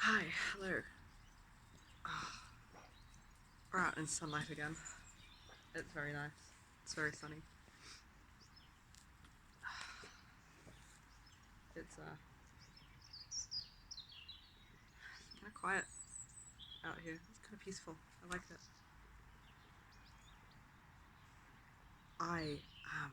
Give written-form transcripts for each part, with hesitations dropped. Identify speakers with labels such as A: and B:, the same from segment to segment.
A: Hi, hello. We're out in sunlight again. It's very nice. It's very sunny. It's kind of quiet out here. It's kind of peaceful. I like it. I am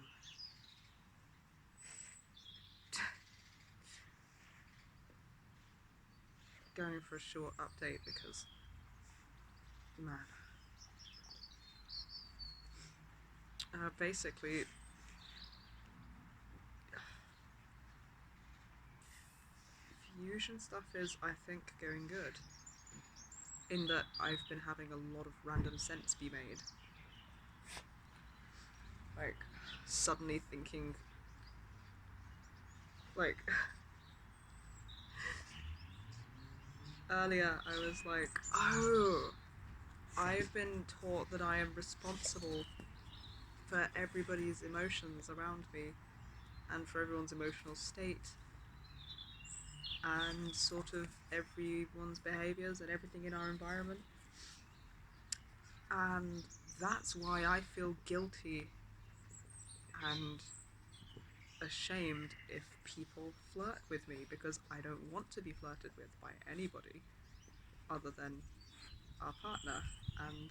A: going for a short update because, man, basically, fusion stuff is, I think, going good. In that I've been having a lot of random sense be made. Like, suddenly thinking, like, earlier I was like, oh, I've been taught that I am responsible for everybody's emotions around me and for everyone's emotional state and sort of everyone's behaviors and everything in our environment. And that's why I feel guilty and ashamed if people flirt with me, because I don't want to be flirted with by anybody other than our partner. And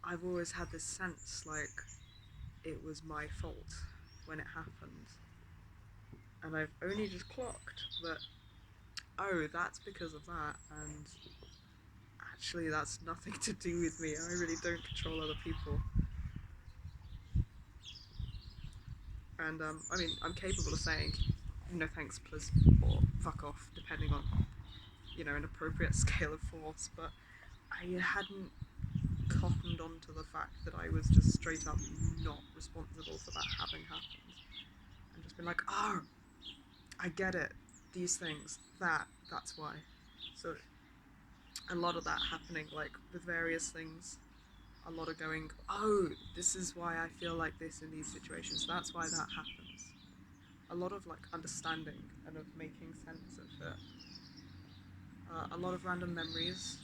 A: I've always had this sense like it was my fault when it happened. And I've only just clocked that, oh, that's because of that, and actually that's nothing to do with me. I really don't control other people. And I mean, I'm capable of saying no thanks, please, or fuck off, depending on, an appropriate scale of force, but I hadn't cottoned on to the fact that I was just straight up not responsible for that having happened. And just been like, oh, I get it. These things, that's why. So a lot of that happening, like with various things, a lot of going, oh, this is why I feel like this in these situations. That's why that happens. A lot of like understanding and of making sense of it. A lot of random memories.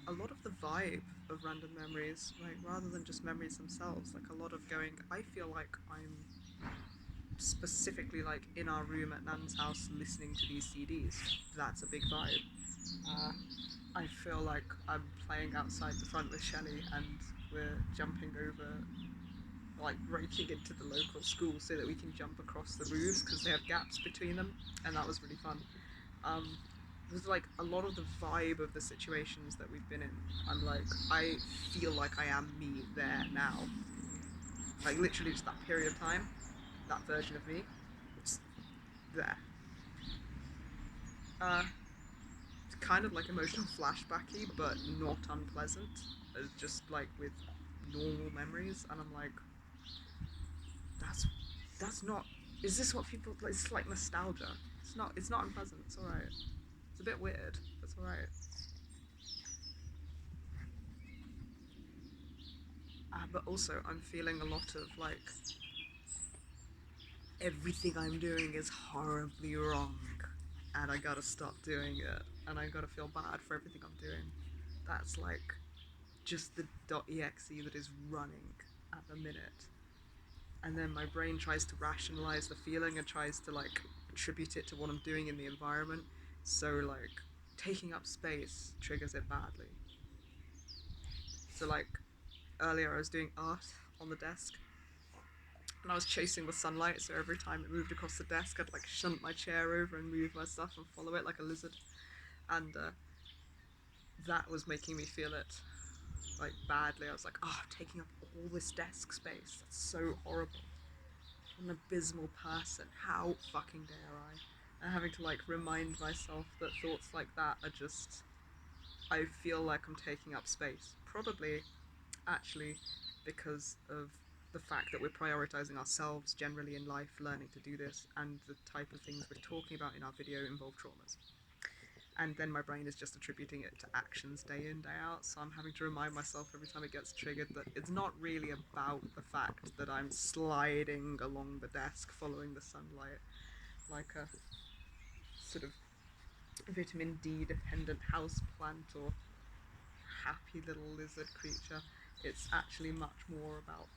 A: A lot of the vibe of random memories, like rather than just memories themselves. Like a lot of going, I feel like I'm specifically like in our room at Nan's house listening to these CDs. That's a big vibe. Uh, I feel like I'm playing outside the front with Shelley and we're jumping over, like breaking into the local school so that we can jump across the roofs because they have gaps between them, and that was really fun. Um, there's like a lot of the vibe of the situations that we've been in. I'm like, I feel like I am me there now. Like literally just that period of time, that version of me, just there. Uh, it's kind of like emotional flashbacky, but not unpleasant. Just like with normal memories, and I'm like, that's that's not. Is this what people? It's like nostalgia. It's not. It's not unpleasant. It's all right. It's a bit weird. But it's all right. But also, I'm feeling a lot of like everything I'm doing is horribly wrong, and I gotta stop doing it, and I gotta feel bad for everything I'm doing. That's like just the .exe that is running at the minute, and then my brain tries to rationalize the feeling and tries to like attribute it to what I'm doing in the environment. So like taking up space triggers it badly. So like earlier I was doing art on the desk and I was chasing the sunlight, so every time it moved across the desk I'd like shunt my chair over and move my stuff and follow it like a lizard. And that was making me feel it like badly. I was like, oh, I'm taking up all this desk space. That's so horrible. What an abysmal person. How fucking dare I? And having to like remind myself that thoughts like that are just, I feel like I'm taking up space. Probably actually because of the fact that we're prioritizing ourselves generally in life, learning to do this, and the type of things we're talking about in our video involve traumas. And then my brain is just attributing it to actions day in, day out. So I'm having to remind myself every time it gets triggered that it's not really about the fact that I'm sliding along the desk following the sunlight like a sort of vitamin D dependent house plant or happy little lizard creature. It's actually much more about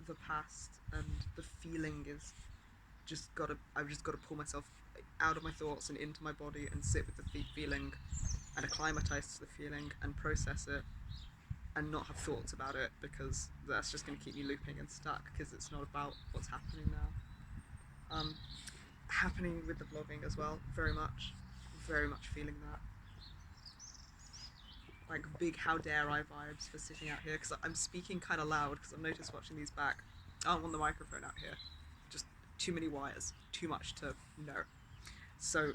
A: the past, and the feeling is I've just gotta pull myself out of my thoughts and into my body and sit with the feeling and acclimatize to the feeling and process it and not have thoughts about it, because that's just going to keep me looping and stuck, because it's not about what's happening now. Happening with the blogging as well, very much feeling that. Like big how dare I vibes for sitting out here, because I'm speaking kind of loud, because I've noticed watching these back, I don't want the microphone out here. Just too many wires, too much to know. So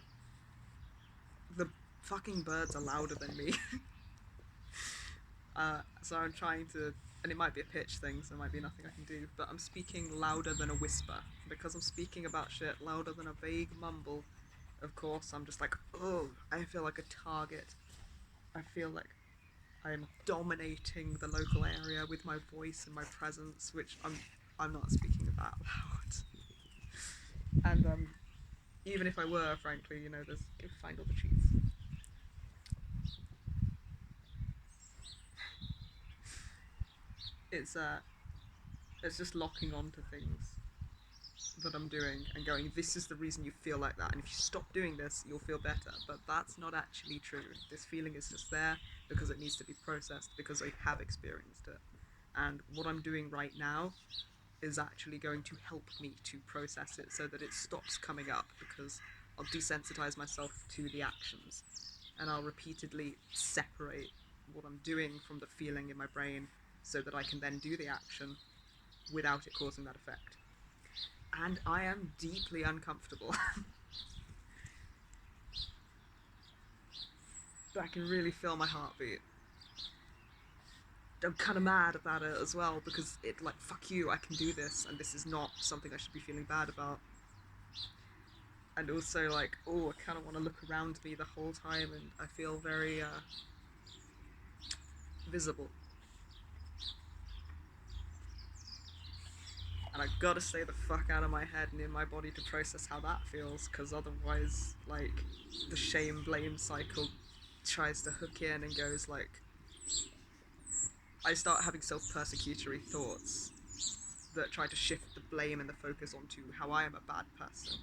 A: the fucking birds are louder than me. So I'm trying to, and it might be a pitch thing, so there might be nothing I can do, but I'm speaking louder than a whisper. Because I'm speaking about shit louder than a vague mumble, of course, I'm just like, oh, I feel like a target. I feel like I'm dominating the local area with my voice and my presence, which I'm not speaking that loud. And even if I were, frankly, you know, there's go find all the treats. It's just locking onto things that I'm doing and going, this is the reason you feel like that, and if you stop doing this, you'll feel better. But that's not actually true. This feeling is just there because it needs to be processed, because I have experienced it. And what I'm doing right now is actually going to help me to process it so that it stops coming up, because I'll desensitize myself to the actions and I'll repeatedly separate what I'm doing from the feeling in my brain so that I can then do the action without it causing that effect. And I am deeply uncomfortable. But I can really feel my heartbeat. I'm kind of mad about it as well, because it, like, fuck you, I can do this, and this is not something I should be feeling bad about. And also, like, oh, I kind of want to look around me the whole time, and I feel very visible. And I gotta stay the fuck out of my head and in my body to process how that feels, because otherwise, like, the shame blame cycle tries to hook in and goes like, I start having self-persecutory thoughts that try to shift the blame and the focus onto how I am a bad person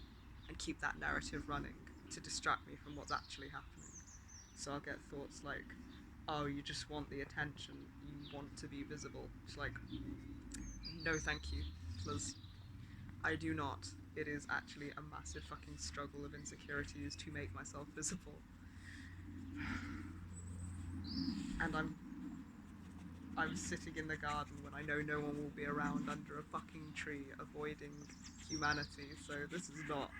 A: and keep that narrative running to distract me from what's actually happening. So I'll get thoughts like, oh, you just want the attention, you want to be visible. It's like, no thank you, please. I do not. It is actually a massive fucking struggle of insecurities to make myself visible. And I'm sitting in the garden when I know no one will be around under a fucking tree avoiding humanity, so this is not,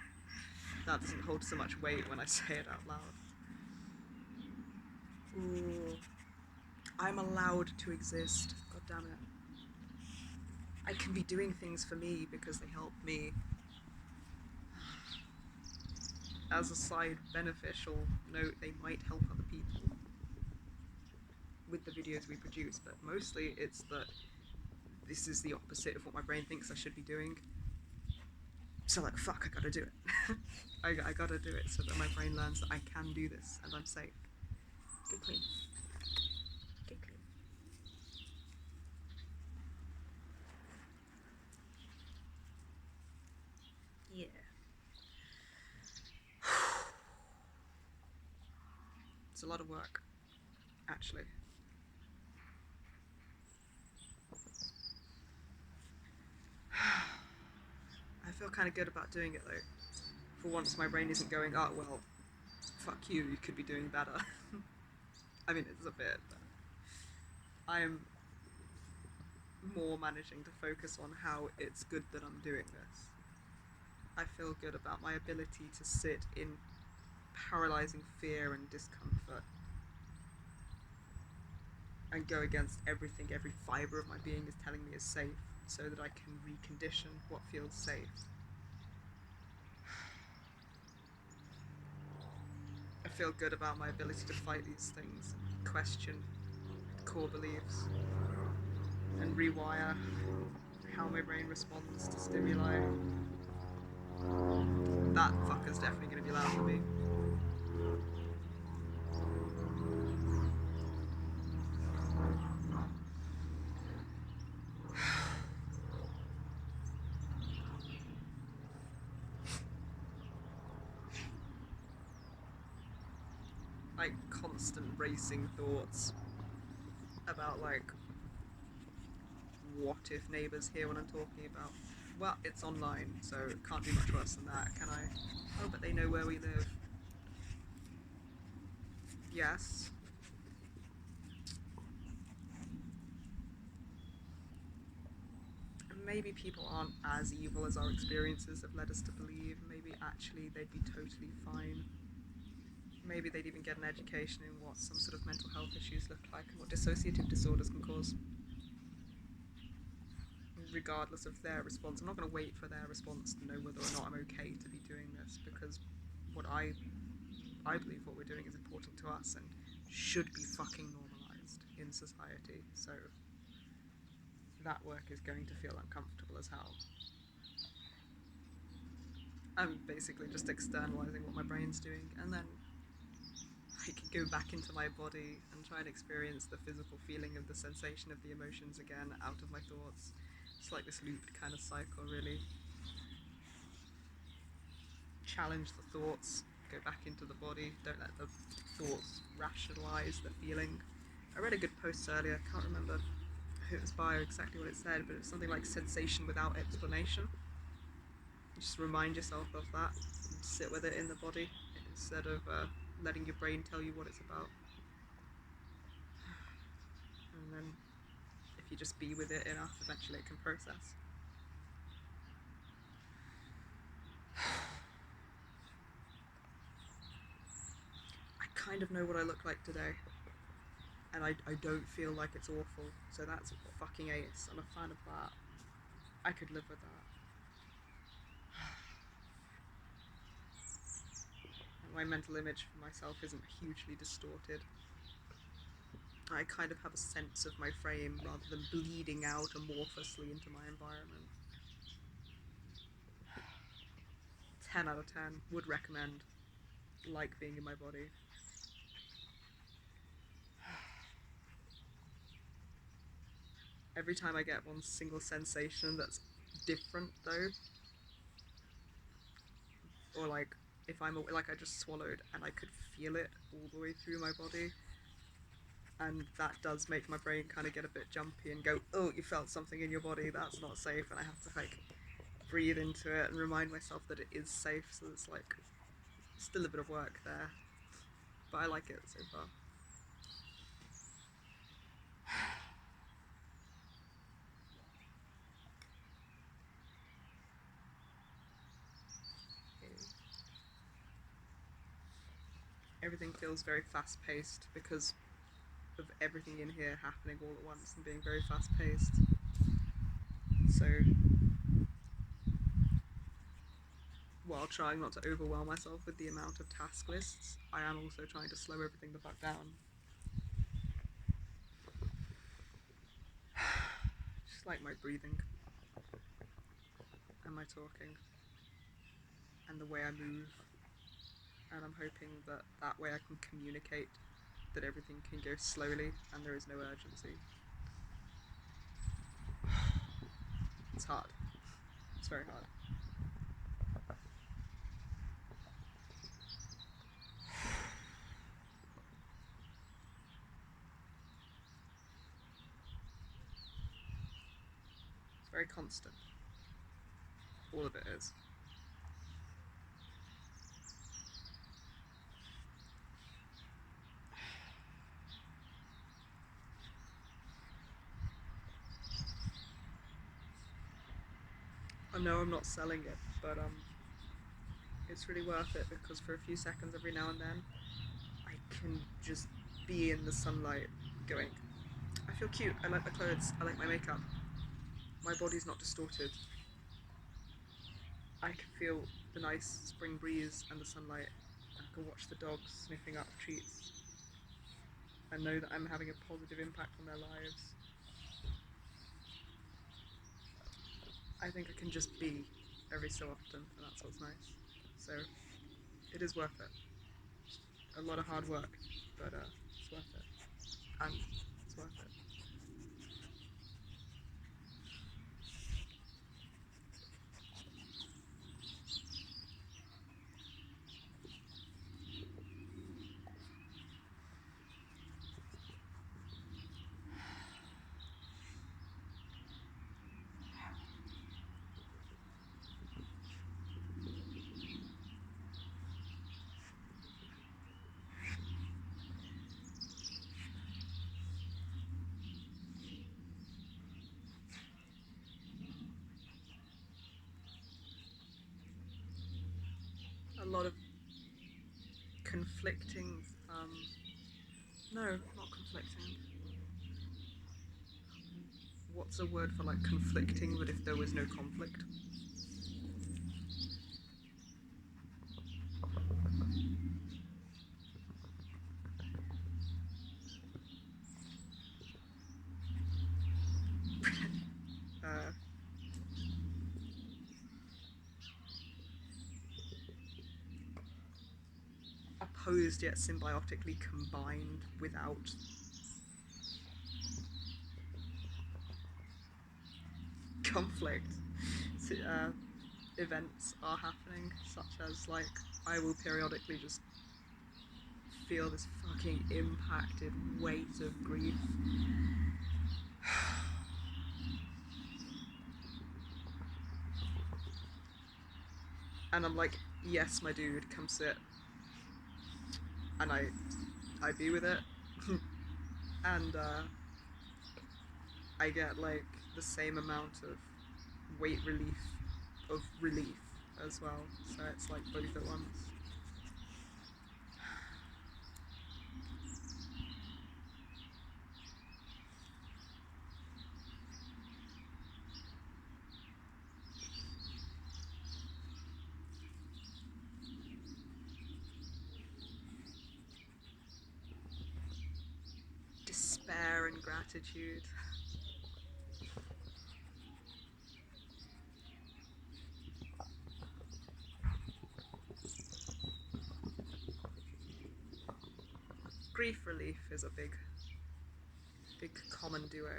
A: that doesn't hold so much weight when I say it out loud. Ooh. I'm allowed to exist, god damn it. I can be doing things for me because they help me. As a side beneficial note, they might help other people with the videos we produce, but mostly it's that this is the opposite of what my brain thinks I should be doing. So like, fuck, I gotta do it. I gotta do it so that my brain learns that I can do this and I'm safe. Get clean. Get clean. Yeah. It's a lot of work, actually. I feel kind of good about doing it though. For once, my brain isn't going, oh well, fuck you, you could be doing better. I mean, it's a bit, but I'm more managing to focus on how it's good that I'm doing this. I feel good about my ability to sit in paralyzing fear and discomfort and go against everything every fibre of my being is telling me is safe, so that I can recondition what feels safe. I feel good about my ability to fight these things, question core beliefs, and rewire how my brain responds to stimuli. That fucker's definitely going to be loud for me. like constant racing thoughts about like, what if neighbours hear what I'm talking about? Well, it's online, so it can't do much worse than that, can I? Oh, but they know where we live. Yes. And maybe people aren't as evil as our experiences have led us to believe. Maybe actually they'd be totally fine. Maybe they'd even get an education in what some sort of mental health issues look like and what dissociative disorders can cause. Regardless of their response, I'm not going to wait for their response to know whether or not I'm okay to be doing this, because what I believe what we're doing is important to us and should be fucking normalized in society. So that work is going to feel uncomfortable as hell. I'm basically just externalizing what my brain's doing, and then I can go back into my body and try and experience the physical feeling of the sensation of the emotions again out of my thoughts. It's like this looped kind of cycle, really. Challenge the thoughts, go back into the body, don't let the thoughts rationalize the feeling. I read a good post earlier, I can't remember who it was by or exactly what it said, but it was something like sensation without explanation. Just remind yourself of that and sit with it in the body instead of letting your brain tell you what it's about. And then if you just be with it enough, eventually it can process. I kind of know what I look like today, and I don't feel like it's awful, so that's fucking ace. I'm a fan of that. I could live with that. And my mental image for myself isn't hugely distorted. I kind of have a sense of my frame rather than bleeding out amorphously into my environment. 10 out of 10, would recommend. Like being in my body. Every time I get one single sensation that's different though, or like if I'm like I just swallowed and I could feel it all the way through my body, and that does make my brain kind of get a bit jumpy and go, oh, you felt something in your body, that's not safe, and I have to like breathe into it and remind myself that it is safe. So it's like still a bit of work there, but I like it so far. Everything feels very fast paced because of everything in here happening all at once and being very fast paced. So while trying not to overwhelm myself with the amount of task lists, I am also trying to slow everything the fuck down. Just like my breathing and my talking and the way I move, and I'm hoping that that way I can communicate that everything can go slowly and there is no urgency. It's hard. It's very hard. It's very constant. All of it is. I know I'm not selling it, but it's really worth it because for a few seconds every now and then, I can just be in the sunlight going, I feel cute, I like my clothes, I like my makeup, my body's not distorted. I can feel the nice spring breeze and the sunlight. I can watch the dogs sniffing up treats and know that I'm having a positive impact on their lives. I think I can just be every so often, and that's what's nice. So it is worth it. A lot of hard work, but it's worth it. And it's worth it. lot of conflicting, no, not conflicting. What's a word for like conflicting, but if there was no conflict? uh, Opposed yet symbiotically combined without conflict. Events are happening, such as like I will periodically just feel this fucking impacted weight of grief. And I'm like, yes, my dude, come sit. And I be with it. And I get like the same amount of weight relief as well. So it's like both at once. Despair and gratitude. Grief relief is a big common duo.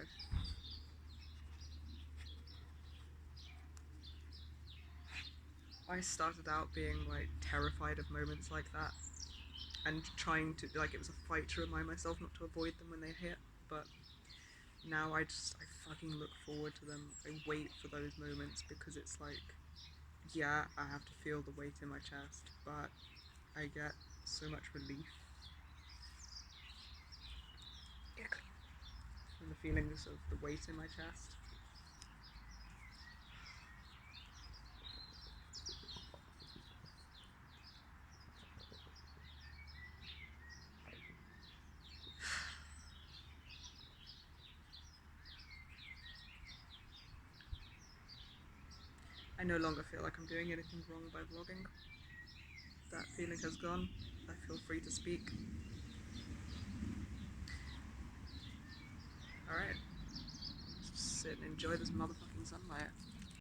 A: I started out being like terrified of moments like that and trying to, like, it was a fight to remind myself not to avoid them when they hit, but now I fucking look forward to them. I wait for those moments because it's like, yeah, I have to feel the weight in my chest, but I get so much relief from the feelings of the weight in my chest. I no longer feel like I'm doing anything wrong by vlogging. That feeling has gone. I feel free to speak. Alright. Let's just sit and enjoy this motherfucking sunlight.